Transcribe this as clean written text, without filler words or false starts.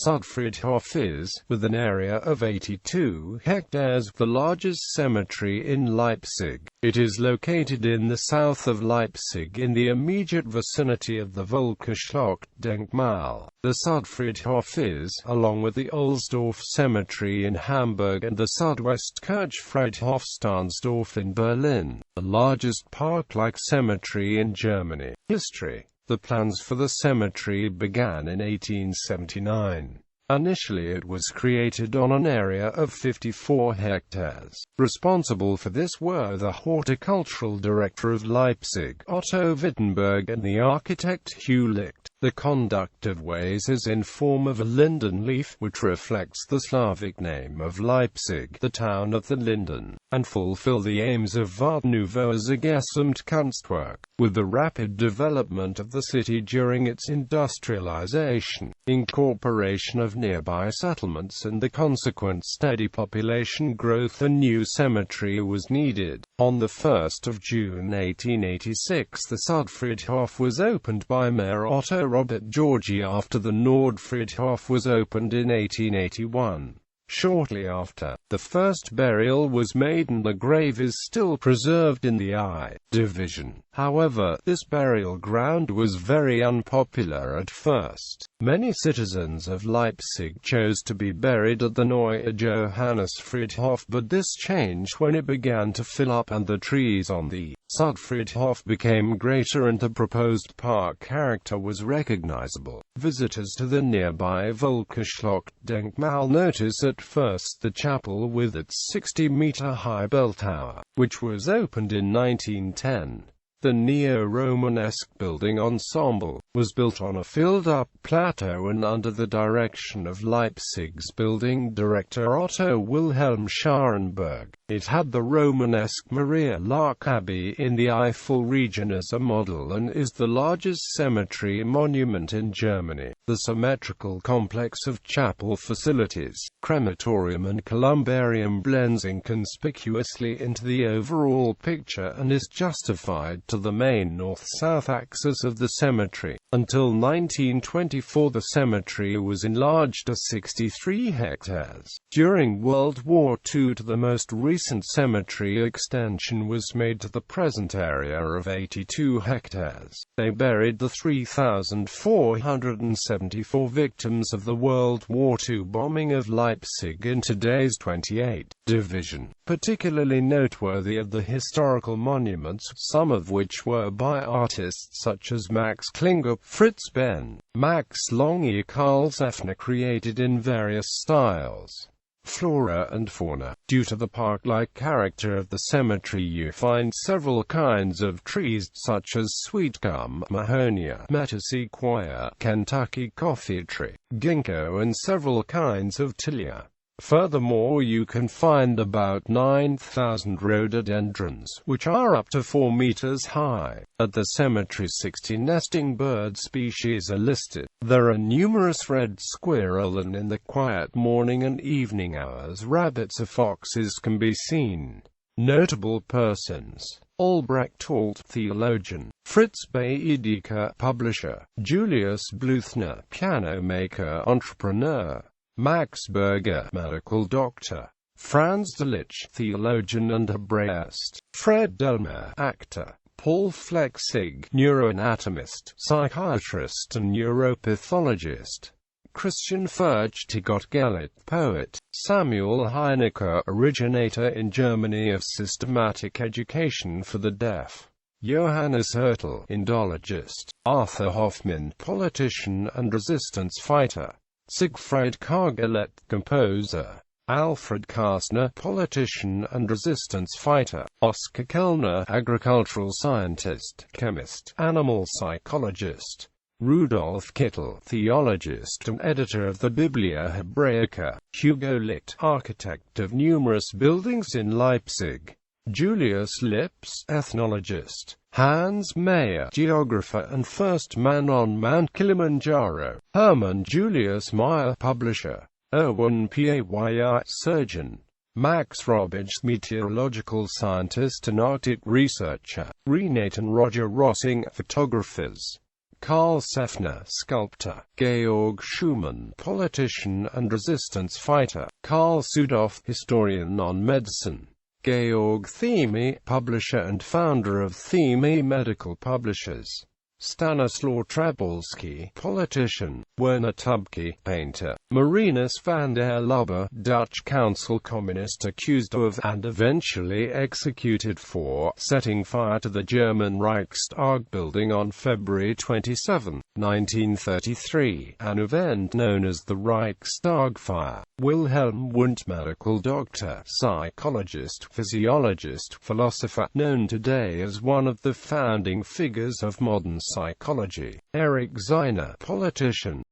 Südfriedhof is, with an area of 82 hectares, the largest cemetery in Leipzig. It is located in the south of Leipzig in the immediate vicinity of the Völkerschlachtdenkmal.The Südfriedhof is, along with the Ohlsdorf Cemetery in Hamburg and the Südwestkirchfriedhof Stahnsdorf in Berlin, the largest park-like cemetery in Germany. History. The plans for the cemetery began in 1879. Initially it was created on an area of 54 hectares. Responsible for this were the horticultural director of Leipzig, Otto Wittenberg, and the architect Hugh Licht. The conduct of ways is in form of a linden leaf, which reflects the Slavic name of Leipzig, the town of the linden, and fulfill the aims of Art Nouveau as a Gesamtkunstwerk. With the rapid development of the city during its industrialization, incorporation of nearby settlements and the consequent steady population growth, a new cemetery was needed. On the 1st of June 1886 the Südfriedhof was opened by Mayor Otto Robert Georgi after the Nordfriedhof was opened in 1881. Shortly after, the first burial was made and the grave is still preserved in the I division. However, this burial ground was very unpopular at first. Many citizens of Leipzig chose to be buried at the Neue Johannesfriedhof, but this changed when it began to fill up and the trees on the Südfriedhof became greater and the proposed park character was recognizable. Visitors to the nearby Völkerschlachtdenkmal notice at first the chapel with its 60-meter-high bell tower, which was opened in 1910. The neo-Romanesque building ensemble was built on a filled-up plateau and under the direction of Leipzig's building director Otto Wilhelm Scharenberg. It had the Romanesque Maria Lark Abbey in the Eifel region as a model and is the largest cemetery monument in Germany. The symmetrical complex of chapel facilities, crematorium and columbarium blends inconspicuously into the overall picture and is justified to the main north-south axis of the cemetery. Until 1924 the cemetery was enlarged to 63 hectares. During World War II the most recent cemetery extension was made to the present area of 82 hectares. They buried the 3,474 victims of the World War II bombing of Leipzig in today's 28th Division. Particularly noteworthy are the historical monuments, some of which were by artists such as Max Klinger, Fritz Behn, Max Longy, Karl Zeffner, created in various styles. Flora and fauna. Due to the park-like character of the cemetery you find several kinds of trees such as sweet gum, mahonia, metasequoia, Kentucky coffee tree, ginkgo and several kinds of tilia. Furthermore, you can find about 9,000 rhododendrons, which are up to 4 meters high. At the cemetery 60 nesting bird species are listed. There are numerous red squirrel and in the quiet morning and evening hours rabbits or foxes can be seen. Notable persons: Albrecht Alt, theologian; Fritz Baedeker, publisher; Julius Bluthner, piano maker, entrepreneur; Max Berger, medical doctor; Franz Delitzsch, theologian and Hebraist; Fred Delmer, actor; Paul Flechsig, neuroanatomist, psychiatrist and neuropathologist; Christian Furcht-Gottgeldt, poet; Samuel Heinecker, originator in Germany of systematic education for the deaf; Johannes Hertel, Indologist; Arthur Hoffmann, politician and resistance fighter; Siegfried Kargelet, composer; Alfred Kastner, politician and resistance fighter; Oskar Kellner, agricultural scientist, chemist, animal psychologist; Rudolf Kittel, theologist and editor of the Biblia Hebraica; Hugo Licht, architect of numerous buildings in Leipzig; Julius Lips, ethnologist; Hans Mayer, geographer and first man on Mount Kilimanjaro; Hermann Julius Meyer, publisher; Erwin Pay, surgeon; Max Robbage, meteorological scientist and Arctic researcher; Renate and Roger Rossing, photographers. Karl Seffner, sculptor; Georg Schumann, politician and resistance fighter; Karl Sudhoff, historian on medicine; Georg Thieme, publisher and founder of Thieme Medical Publishers; Stanislaw Trabulski, politician; Werner Tubke, painter; Marinus van der Lubbe, Dutch council communist accused of and eventually executed for setting fire to the German Reichstag building on February 27, 1933, an event known as the Reichstag fire; Wilhelm Wundt, medical doctor, psychologist, physiologist, philosopher, known today as one of the founding figures of modern psychology; Erich Zeiner, politician,